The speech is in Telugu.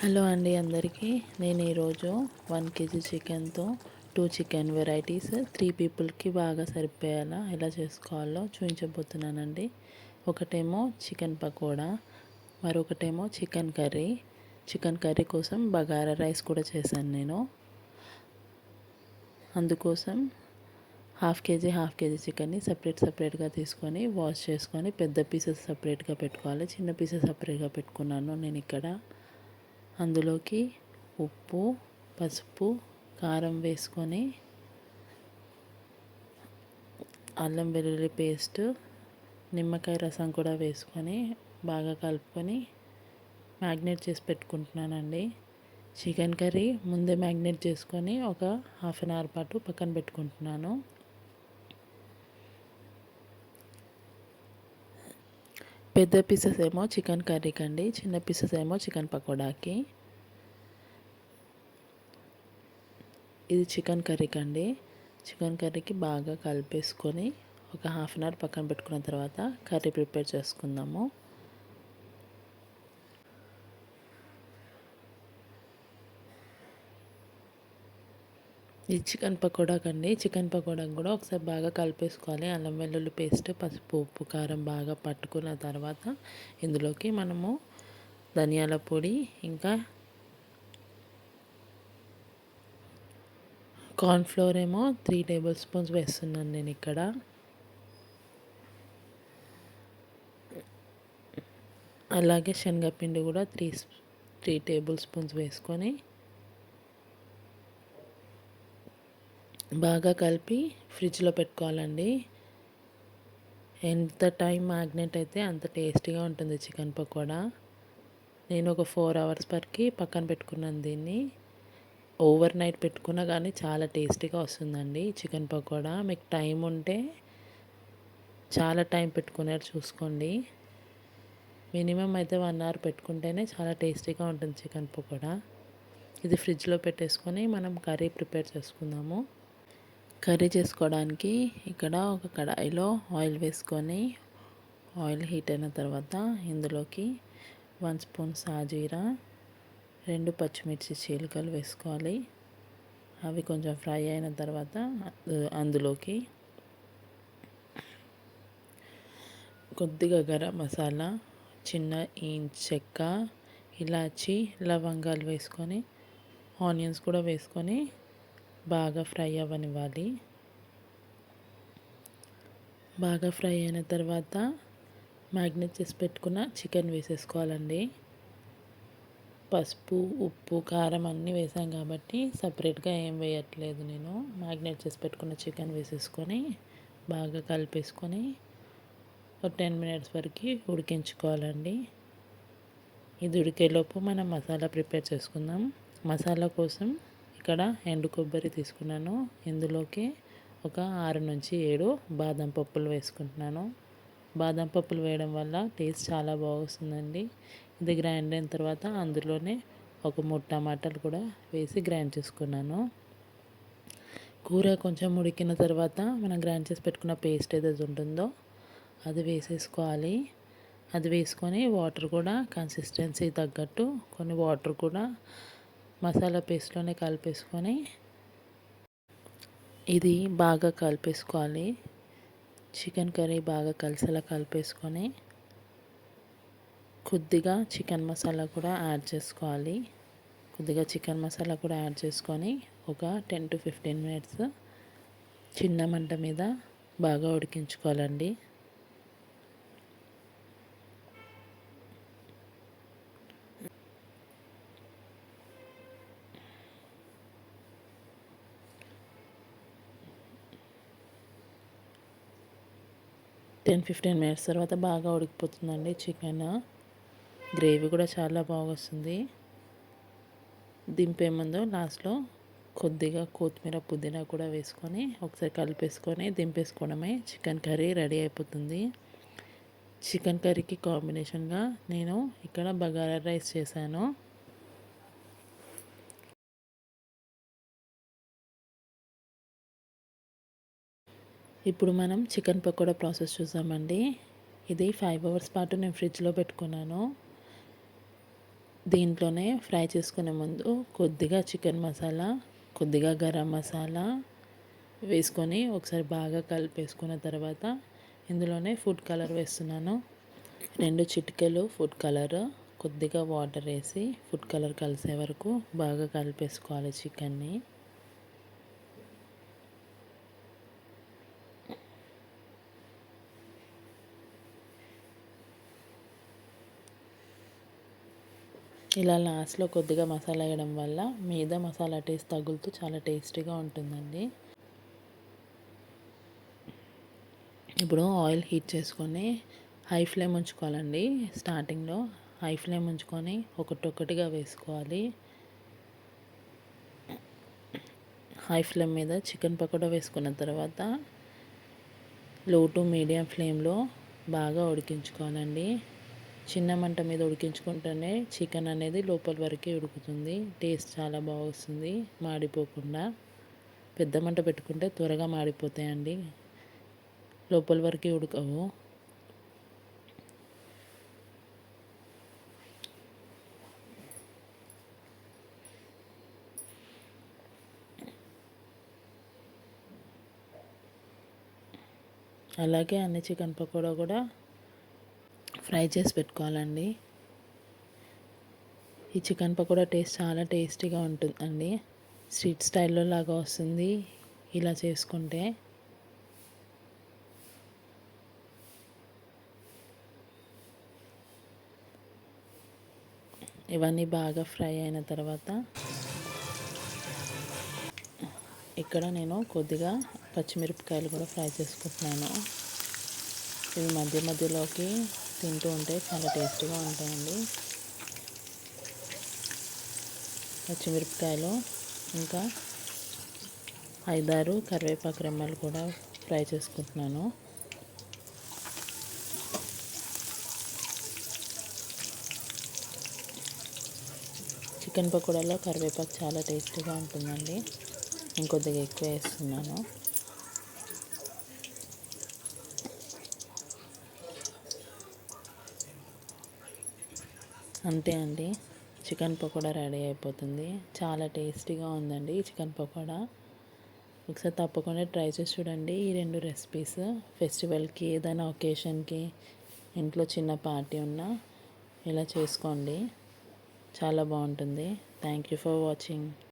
హలో అండి అందరికీ. నేను ఈరోజు 1 కేజీ చికెన్తో 2 చికెన్ వెరైటీస్ 3 పీపుల్కి బాగా సరిపోయేలా ఎలా చేసుకోవాలో చూపించబోతున్నానండి. ఒకటేమో చికెన్ పకోడా, మరొకటేమో చికెన్ కర్రీ. చికెన్ కర్రీ కోసం బగారా రైస్ కూడా చేశాను నేను. అందుకోసం హాఫ్ కేజీ చికెన్ని సపరేట్గా తీసుకొని వాష్ చేసుకొని పెద్ద పీసెస్ సపరేట్గా పెట్టుకోవాలి. చిన్న పీసెస్ సపరేట్గా పెట్టుకున్నాను నేను ఇక్కడ. అందులోకి ఉప్పు, పసుపు, కారం వేసుకొని అల్లం వెల్లుల్లి పేస్ట్, నిమ్మకాయ రసం కూడా వేసుకొని బాగా కలుపుకొని మ్యాగ్నేట్ చేసి పెట్టుకుంటున్నానండి. చికెన్ కర్రీ ముందే మ్యాగ్నేట్ చేసుకొని ఒక హాఫ్ అన్ అవర్ పాటు పక్కన పెట్టుకుంటున్నాను. పెద్ద పీసెస్ ఏమో చికెన్ కర్రీకి అండి, చిన్న పీసెస్ ఏమో చికెన్ పకోడాకి. ఇది చికెన్ కర్రీకి అండి. చికెన్ కర్రీకి బాగా కలిపేసుకొని ఒక హాఫ్ అన్ అవర్ పక్కన పెట్టుకున్న తర్వాత కర్రీ ప్రిపేర్ చేసుకుందాము. ఇది చికెన్ పకోడాకి అండి. చికెన్ పకోడాకి కూడా ఒకసారి బాగా కలిపేసుకోవాలి. అల్లం వెల్లుల్లి పేస్ట్, పసుపు, ఉప్పు, కారం బాగా పట్టుకున్న తర్వాత ఇందులోకి మనము ధనియాల పొడి, ఇంకా కార్న్ఫ్లోర్ ఏమో 3 టేబుల్ స్పూన్స్ వేస్తున్నాను నేను ఇక్కడ. అలాగే శనగపిండి కూడా 3 టేబుల్ స్పూన్స్ వేసుకొని బాగా కలిపి ఫ్రిడ్జ్లో పెట్టుకోవాలండి. ఎంత టైం మ్యాగ్నేట్ అయితే అంత టేస్టీగా ఉంటుంది చికెన్ పకోడా. నేను ఒక 4 అవర్స్ వరకు పక్కన పెట్టుకున్నాను దీన్ని. ఓవర్ నైట్ పెట్టుకున్నా కానీ చాలా టేస్టీగా వస్తుందండి చికెన్ పకోడా. మీకు టైం ఉంటే చాలా టైం పెట్టుకునేది చూసుకోండి. మినిమం అయితే 1 అవర్ పెట్టుకుంటేనే చాలా టేస్టీగా ఉంటుంది చికెన్ పకోడా. ఇది ఫ్రిడ్జ్లో పెట్టేసుకొని మనం కర్రీ ప్రిపేర్ చేసుకుందాము. కర్రీ చేసుకోవడానికి ఇక్కడ ఒక కడాయిలో ఆయిల్ వేసుకొని ఆయిల్ హీట్ అయిన తర్వాత ఇందులోకి 1 స్పూన్ సాజీరా, 2 పచ్చిమిర్చి చీలికలు వేసుకోవాలి. అవి కొంచెం ఫ్రై అయిన తర్వాత అందులోకి కొద్దిగా గరం మసాలా, చిన్న ఇంచ్ చెక్క, ఇలాచి, లవంగాలు వేసుకొని ఆనియన్స్ కూడా వేసుకొని బాగా ఫ్రై అవ్వనివ్వాలి. బాగా ఫ్రై అయిన తర్వాత మ్యాగ్నేట్ చేసి పెట్టుకున్న చికెన్ వేసేసుకోవాలండి. పసుపు, ఉప్పు, కారం అన్నీ వేసాం కాబట్టి సపరేట్గా ఏం వేయట్లేదు నేను. మ్యాగ్నేట్ చేసి పెట్టుకున్న చికెన్ వేసేసుకొని బాగా కలిపేసుకొని ఒక 10 మినిట్స్ వరకు ఉడికించుకోవాలండి. ఇది ఉడికేలోపు మనం మసాలా ప్రిపేర్ చేసుకుందాం. మసాలా కోసం ఇక్కడ ఎండు కొబ్బరి తీసుకున్నాను. ఇందులోకి ఒక 6 నుంచి 7 బాదం పప్పులు వేసుకుంటున్నాను. బాదం పప్పులు వేయడం వల్ల టేస్ట్ చాలా బాగుంటుందండి. ఇది గ్రైండ్ అయిన తర్వాత అందులోనే ఒక 3 టమాటాలు కూడా వేసి గ్రైండ్ చేసుకున్నాను. కూర కొంచెం ఉడికిన తర్వాత మనం గ్రైండ్ చేసి పెట్టుకున్న పేస్ట్ ఏదైతే ఉంటుందో అది వేసేసుకోవాలి. అది వేసుకొని వాటర్ కూడా కన్సిస్టెన్సీ తగ్గట్టు కొన్ని వాటర్ కూడా మసాలా పేస్ట్లోనే కలిపేసుకొని ఇది బాగా కలిపేసుకోవాలి. చికెన్ కర్రీ బాగా కలిసేలా కలిపేసుకొని కొద్దిగా చికెన్ మసాలా కూడా యాడ్ చేసుకోవాలి. కొద్దిగా చికెన్ మసాలా కూడా యాడ్ చేసుకొని ఒక 10 to 15 మినిట్స్ చిన్న మంట మీద బాగా ఉడికించుకోవాలండి. టెన్ 15 మినిట్స్ తర్వాత బాగా ఉడికిపోతుందండి చికెన్. గ్రేవీ కూడా చాలా బాగా వస్తుంది. దింపే ముందు లాస్ట్లో కొద్దిగా కొత్తిమీర, పుదీనా కూడా వేసుకొని ఒకసారి కలిపేసుకొని దింపేసుకోవడమే. చికెన్ కర్రీ రెడీ అయిపోతుంది. చికెన్ కర్రీకి కాంబినేషన్గా నేను ఇక్కడ బగారా రైస్ చేశాను. ఇప్పుడు మనం చికెన్ పకోడా ప్రాసెస్ చూసామండి. ఇది 5 అవర్స్ పాటు నేను ఫ్రిడ్జ్లో పెట్టుకున్నాను. దీంట్లోనే ఫ్రై చేసుకునే ముందు కొద్దిగా చికెన్ మసాలా, కొద్దిగా గరం మసాలా వేసుకొని ఒకసారి బాగా కలిపేసుకున్న తర్వాత ఇందులోనే ఫుడ్ కలర్ వేస్తున్నాను. 2 చిటికెలు ఫుడ్ కలర్, కొద్దిగా వాటర్ వేసి ఫుడ్ కలర్ కలిసే వరకు బాగా కలిపేసుకోవాలి చికెన్ని. ఇలా లాస్ట్లో కొద్దిగా మసాలా వేయడం వల్ల మీద మసాలా టేస్ట్ తగులుతూ చాలా టేస్టీగా ఉంటుందండి. ఇప్పుడు ఆయిల్ హీట్ చేసుకొని హై ఫ్లేమ్ ఉంచుకోవాలండి. స్టార్టింగ్లో హై ఫ్లేమ్ ఉంచుకొని ఒక్కొక్కటిగా వేసుకోవాలి. హై ఫ్లేమ్ మీద చికెన్ పకోడా వేసుకున్న తర్వాత లో టు మీడియం ఫ్లేమ్లో బాగా ఉడికించుకోవాలండి. చిన్న మంట మీద ఉడికించుకుంటేనే చికెన్ అనేది లోపల వరకే ఉడుకుతుంది. టేస్ట్ చాలా బాగా వస్తుంది మాడిపోకుండా. పెద్ద మంట పెట్టుకుంటే త్వరగా మాడిపోతాయండి, లోపల వరకే ఉడకవు. అలాగే అన్ని చికెన్ పకోడా కూడా ఫ్రై చేసి పెట్టుకోవాలండి. ఈ చికెన్ పకోడా టేస్ట్ చాలా టేస్టీగా ఉంటుందండి. స్ట్రీట్ స్టైల్లో లాగా వస్తుంది ఇలా చేసుకుంటే. ఇవన్నీ బాగా ఫ్రై అయిన తర్వాత ఇక్కడ నేను కొద్దిగా పచ్చిమిరపకాయలు కూడా ఫ్రై చేసుకుంటున్నాను. ఇవి మధ్య మధ్యలోకి తింటూ ఉంటే చాలా టేస్టీగా ఉంటాయండి. పచ్చిమిరపకాయలు ఇంకా 5-6 కరివేపాకు రెమ్మలు కూడా ఫ్రై చేసుకుంటున్నాను. చికెన్ పకోడాలో కరివేపాకు చాలా టేస్టీగా ఉంటుందండి. ఇంకొద్దిగా ఎక్కువ వేస్తున్నాను. అంతే అండి, చికెన్ పకోడా రెడీ అయిపోతుంది. చాలా టేస్టీగా ఉందండి చికెన్ పకోడా. ఒకసారి తప్పకుండా ట్రై చేసి చూడండి ఈ 2 రెసిపీస్. ఫెస్టివల్కి, ఏదైనా ఒకేషన్కి, ఇంట్లో చిన్న పార్టీ ఉన్నా ఇలా చేసుకోండి, చాలా బాగుంటుంది. Thank you for watching.